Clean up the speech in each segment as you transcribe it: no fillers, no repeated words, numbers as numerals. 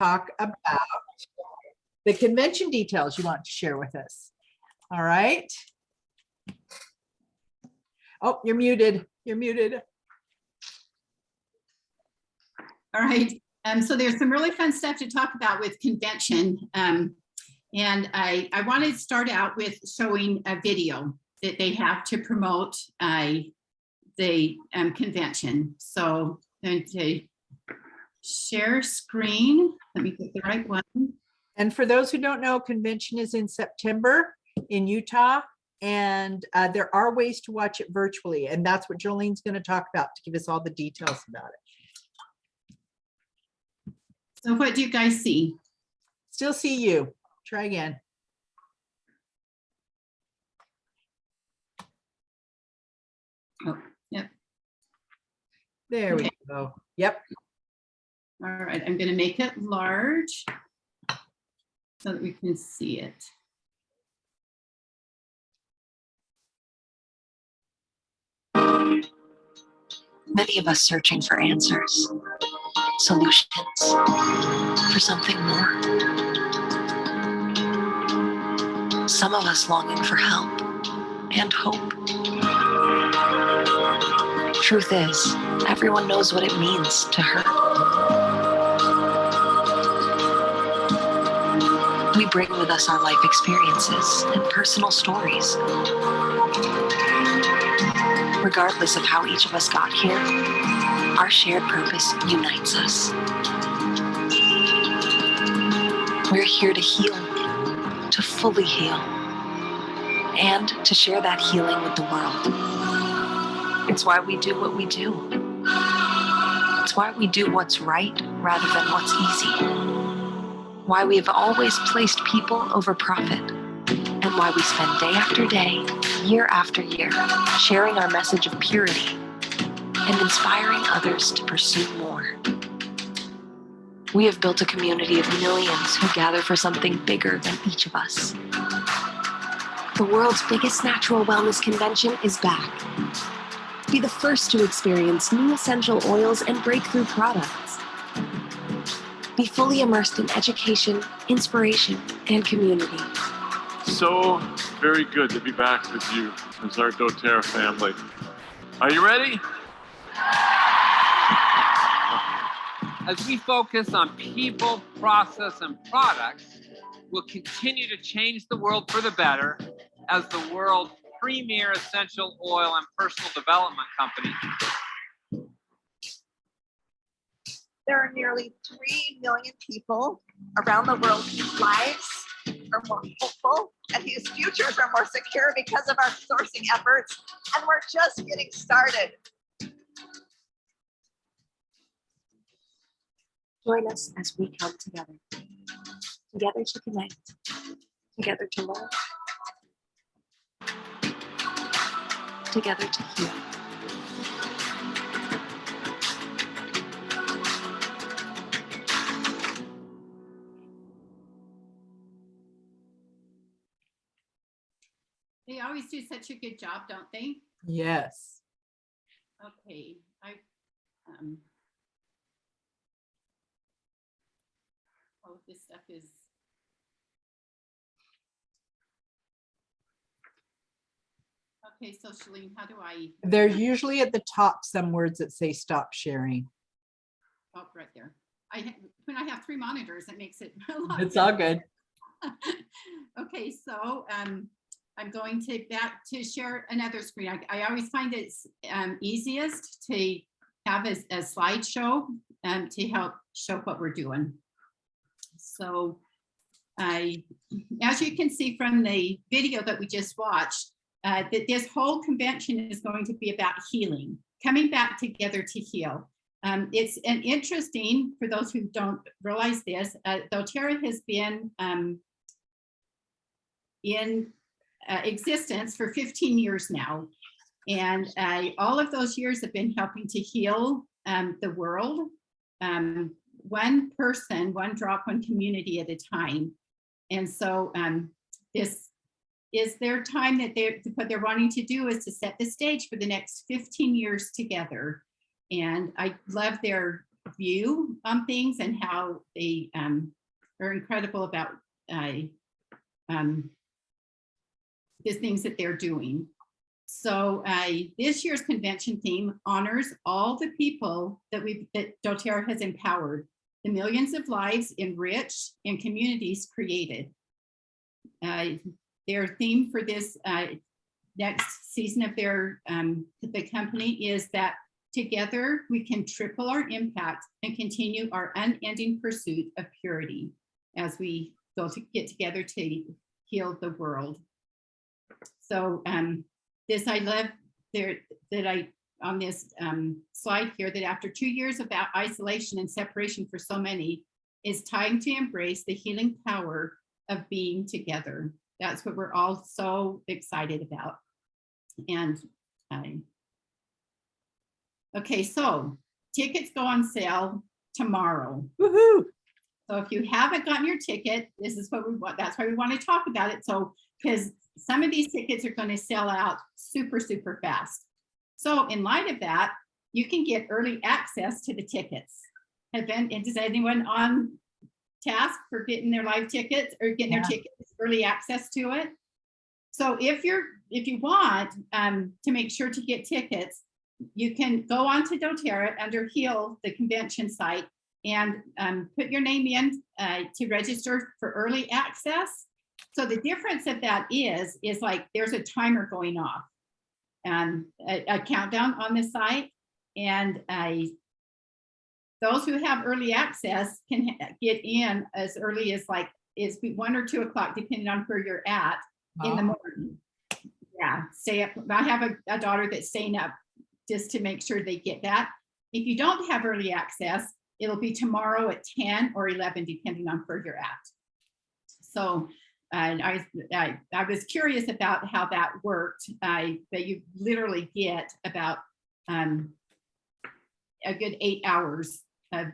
talk about the convention details you want to share with us. All right. Oh, you're muted. You're muted. All right. So there's some really fun stuff to talk about with convention. And I wanted to start out with showing a video that they have to promote the convention. So I'm going to share screen. Let me get the right one. And for those who don't know, convention is in September in Utah, and there are ways to watch it virtually. And that's what Jolene's going to talk about to give us all the details about it. So what do you guys see? Still see you. Try again. Oh, yep. There we go. Yep. All right, I'm going to make it large so that we can see it. Many of us searching for answers, solutions, for something more. Some of us longing for help and hope. Truth is, everyone knows what it means to hurt. We bring with us our life experiences and personal stories. Regardless of how each of us got here, our shared purpose unites us. We're here to heal, to fully heal, and to share that healing with the world. It's why we do what we do. It's why we do what's right rather than what's easy. Why we have always placed people over profit, and why we spend day after day, year after year, sharing our message of purity and inspiring others to pursue more. We have built a community of millions who gather for something bigger than each of us. The world's biggest natural wellness convention is back. Be the first to experience new essential oils and breakthrough products. Be fully immersed in education, inspiration, and community. So very good to be back with you as our doTERRA family. Are you ready? As we focus on people, process, and products, we'll continue to change the world for the better as the world's premier essential oil and personal development company. There are nearly 3 million people around the world whose lives are more hopeful and whose futures are more secure because of our sourcing efforts, and we're just getting started. Join us as we come together. Together to connect. Together to love. Together to heal. They always do such a good job, don't they? Yes. Okay, all of this stuff is. Okay, so Jolene, how do I? There's usually at the top some words that say stop sharing. Oh, right there. When I have 3 monitors, it makes it a lot. It's all good. Okay, so I'm going to share another screen. I always find it's easiest to have a slideshow to help show what we're doing. So as you can see from the video that we just watched, that this whole convention is going to be about healing, coming back together to heal. It's an interesting, for those who don't realize this, doTERRA has been in existence for 15 years now. And all of those years have been helping to heal the world, one person, one drop, one community at a time. And so this is their time that what they're wanting to do is to set the stage for the next 15 years together. And I love their view on things and how they are incredible about the things that they're doing. So this year's convention theme honors all the people that doTERRA has empowered, the millions of lives enriched and communities created. Their theme for this next season of the company is that together we can triple our impact and continue our unending pursuit of purity as we go to get together to heal the world. So this I love there that I on this slide here, that after 2 years of isolation and separation for so many, it's time to embrace the healing power of being together. That's what we're all so excited about. And okay, so tickets go on sale tomorrow. Woohoo! So if you haven't gotten your ticket, this is what we want. That's why we want to talk about it. So because some of these tickets are going to sell out super, super fast. So in light of that, you can get early access to the tickets. Is anyone on task for getting their live tickets or getting their tickets, early access to it? So if you want to make sure to get tickets, you can go on to doTERRA under Heal, the convention site, and put your name in to register for early access. So the difference of that is like there's a timer going off, a countdown on the site, and those who have early access can get in as early as like 1 or 2 o'clock, depending on where you're at in the morning. Yeah, stay up. I have a daughter that's staying up just to make sure they get that. If you don't have early access, it'll be tomorrow at 10 or 11, depending on where you're at. So I was curious about how that worked, but you literally get about a good 8 hours of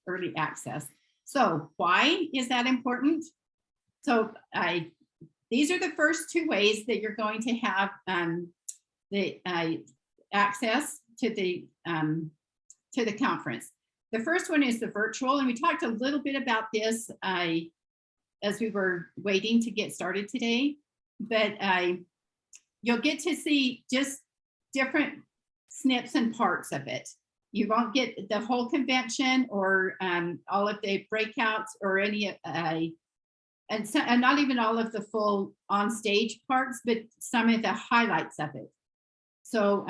early access. So why is that important? So these are the first 2 ways that you're going to have the access to the conference. The first one is the virtual, and we talked a little bit about this as we were waiting to get started today, but you'll get to see just different snips and parts of it. You won't get the whole convention or all of the breakouts or any, and not even all of the full on stage parts, but some of the highlights of it. So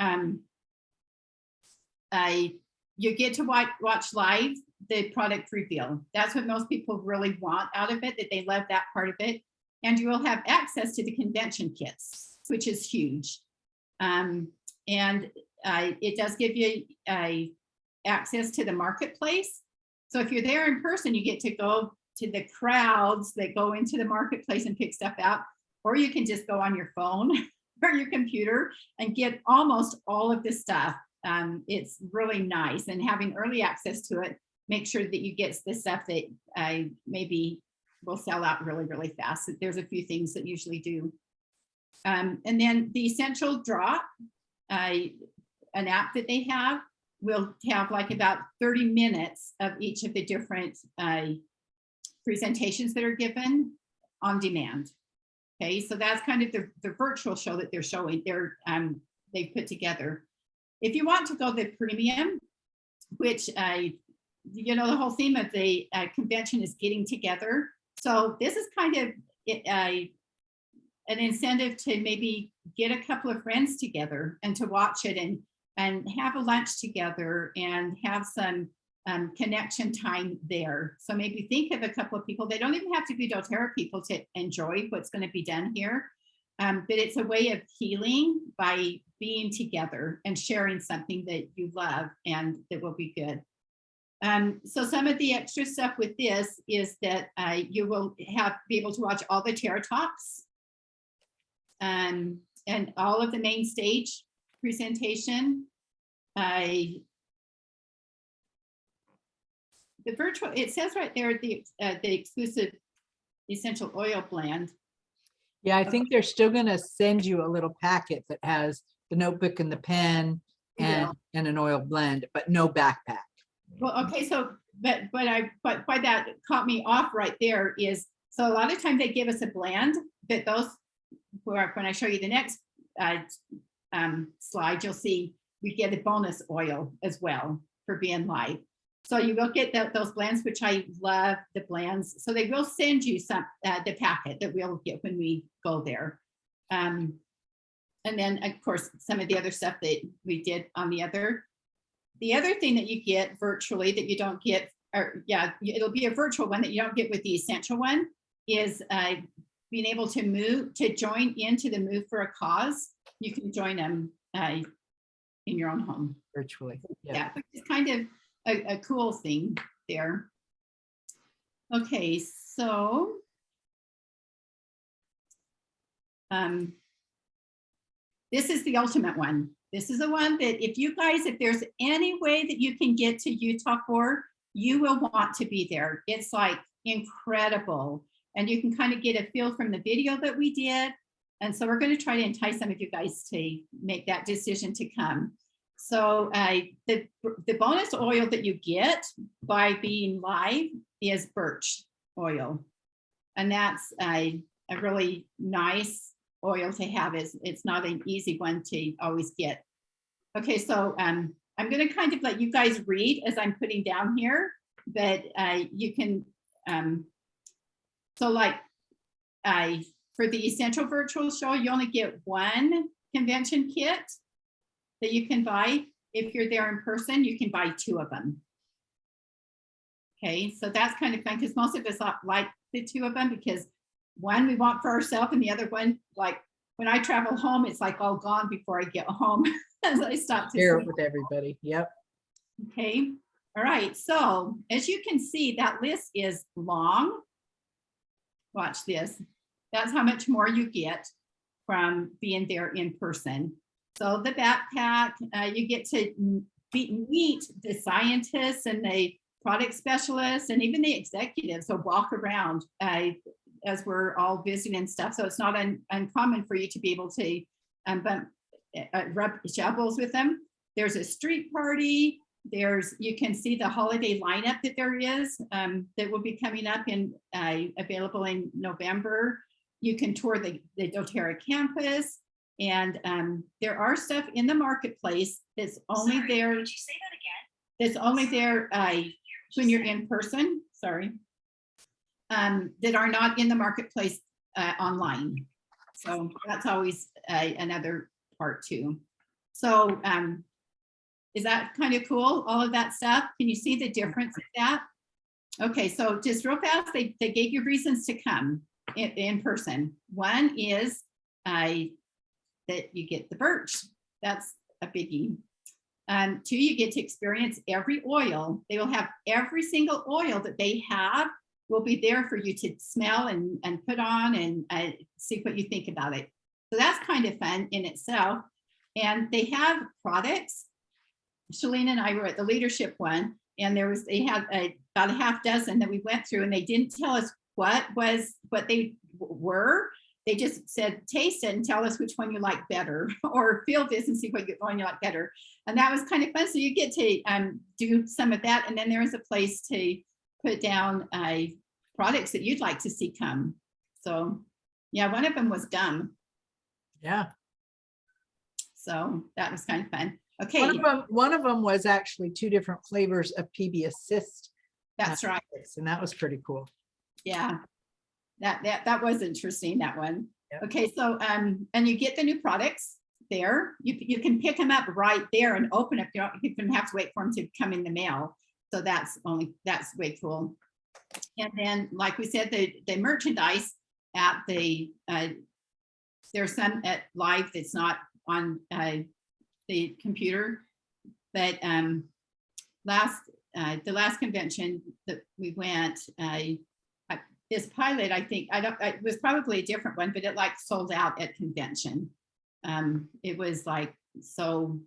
you get to watch live the product reveal. That's what most people really want out of it, that they love that part of it. And you will have access to the convention kits, which is huge. And it does give you access to the marketplace. So if you're there in person, you get to go to the crowds that go into the marketplace and pick stuff out, or you can just go on your phone or your computer and get almost all of this stuff. It's really nice, and having early access to it, make sure that you get the stuff that maybe will sell out really, really fast. There's a few things that usually do. And then the Essential Drop, an app that they have, will have like about 30 minutes of each of the different presentations that are given on demand. Okay, so that's kind of the virtual show that they're showing. They've put together. If you want to go the premium, which the whole theme of the convention is getting together. So this is kind of an incentive to maybe get a couple of friends together and to watch it and have a lunch together and have some connection time there. So maybe think of a couple of people. They don't even have to be doTERRA people to enjoy what's going to be done here. But it's a way of healing by being together and sharing something that you love and that will be good. So some of the extra stuff with this is that you will be able to watch all the Terra Talks and all of the main stage presentation. The virtual, it says right there, the exclusive essential oil blend. Yeah, I think they're still going to send you a little packet that has the notebook and the pen and an oil blend, but no backpack. Well, okay, so, but why that caught me off right there is, so a lot of times they give us a blend, but those, when I show you the next slide, you'll see we get a bonus oil as well for being live. So you will get those blends, which I love the blends. So they will send you some, the packet that we'll get when we go there. And then of course, some of the other stuff that we did on the other thing that you get virtually that you don't get, or yeah, it'll be a virtual one that you don't get with the essential one, is being able to join into the Move for a Cause. You can join them in your own home. Virtually. Yeah, which is kind of a cool thing there. Okay, so this is the ultimate one. This is the one that if there's any way that you can get to Utah for, you will want to be there. It's like incredible. And you can kind of get a feel from the video that we did. And so we're going to try to entice some of you guys to make that decision to come. So the bonus oil that you get by being live is birch oil. And that's a really nice oil to have. It's not an easy one to always get. Okay, so I'm going to kind of let you guys read as I'm putting down here, but you can, so like for the Essential Virtual Show, you only get one convention kit that you can buy. If you're there in person, you can buy 2 of them. Okay, so that's kind of fun because most of us like the 2 of them because one we want for ourselves and the other one, like when I travel home, it's like all gone before I get home as I stop to Share sleep. with everybody. Yep. Okay, all right, so as you can see, that list is long. Watch this. That's how much more you get from being there in person. So the backpack, you get to meet the scientists and the product specialists and even the executives. So walk around as we're all visiting and stuff. So it's not uncommon for you to be able to rub shovels with them. There's a street party. You can see the holiday lineup that there is that will be coming up in available in November. You can tour the doTERRA campus, and there are stuff in the marketplace that's only there. Did you say that again? That's only there when you're in person. Sorry, that are not in the marketplace online. So that's always another part too. So is that kind of cool? All of that stuff. Can you see the difference of that? Okay, so just real fast, they gave you reasons to come in person. One is that you get the birch. That's a biggie. 2, you get to experience every oil. They will have every single oil that they have will be there for you to smell and put on and see what you think about it. So that's kind of fun in itself. And they have products. Jolene and I were at the leadership one, and they had about a half dozen that we went through, and they didn't tell us what they were. They just said, taste it and tell us which one you like better, or feel this and see what one you like better. And that was kind of fun. So you get to do some of that. And then there is a place to put down products that you'd like to see come. So yeah, one of them was gum. Yeah. So that was kind of fun. Okay. One of them was actually 2 different flavors of PB Assist. That's right. And that was pretty cool. Yeah. That was interesting, that one. Yep. Okay, so and you get the new products there. You can pick them up right there and open up. You don't even have to wait for them to come in the mail. So that's way cool. And then, like we said, the merchandise at the there's some at live that's not on the computer, but the last convention that we went, this pilot, I think, it was probably a different one, but it like sold out at convention. It was like so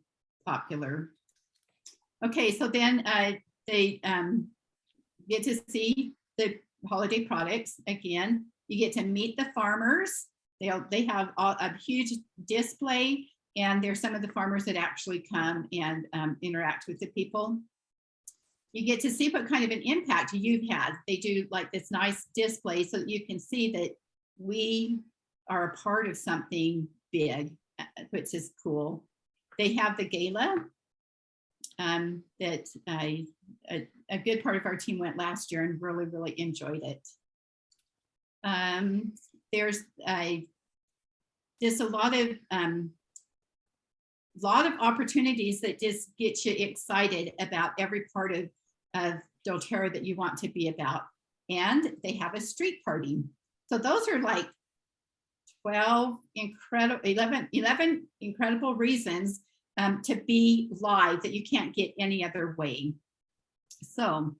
popular. Okay, so then they get to see the holiday products again. You get to meet the farmers. They have a huge display, and there's some of the farmers that actually come and interact with the people. you get to see what kind of an impact you've had. They do like this nice display so that you can see that we are a part of something big, which is cool. They have the gala that a good part of our team went last year and really, really enjoyed it. There's just a lot of opportunities that just get you excited about every part of doTERRA that you want to be about. And they have a street party. So those are like 11 incredible reasons to be live that you can't get any other way. So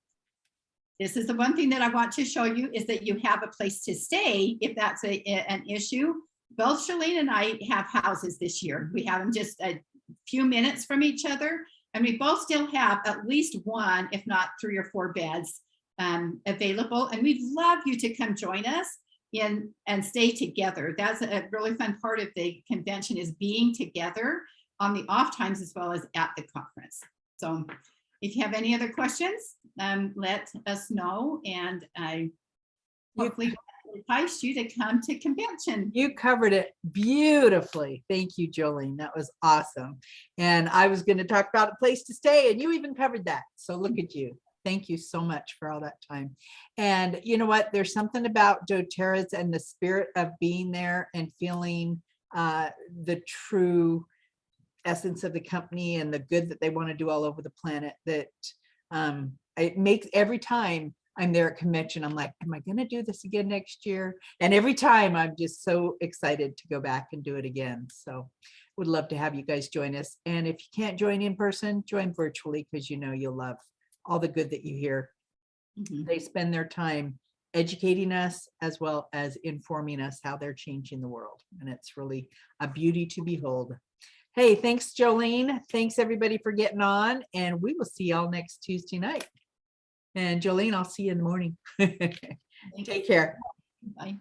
this is the one thing that I want to show you is that you have a place to stay if that's an issue. Both Jolene and I have houses this year. We have them just a few minutes from each other, and we both still have at least one, if not 3 or 4 beds available. And we'd love you to come join us and stay together. That's a really fun part of the convention, is being together on the off times as well as at the conference. So if you have any other questions, let us know, and I hopefully entice you to come to convention. You covered it beautifully. Thank you, Jolene. That was awesome. And I was going to talk about a place to stay, and you even covered that. So look at you. Thank you so much for all that time. And you know what? There's something about doTERRA's and the spirit of being there and feeling the true essence of the company and the good that they want to do all over the planet, that it makes every time I'm there at convention, I'm like, am I going to do this again next year? And every time I'm just so excited to go back and do it again. So would love to have you guys join us. And if you can't join in person, join virtually, because you know you'll love all the good that you hear. Mhm. They spend their time educating us as well as informing us how they're changing the world. And it's really a beauty to behold. Hey, thanks, Jolene. Thanks everybody for getting on, and we will see y'all next Tuesday night. And Jolene, I'll see you in the morning. Take care. Bye.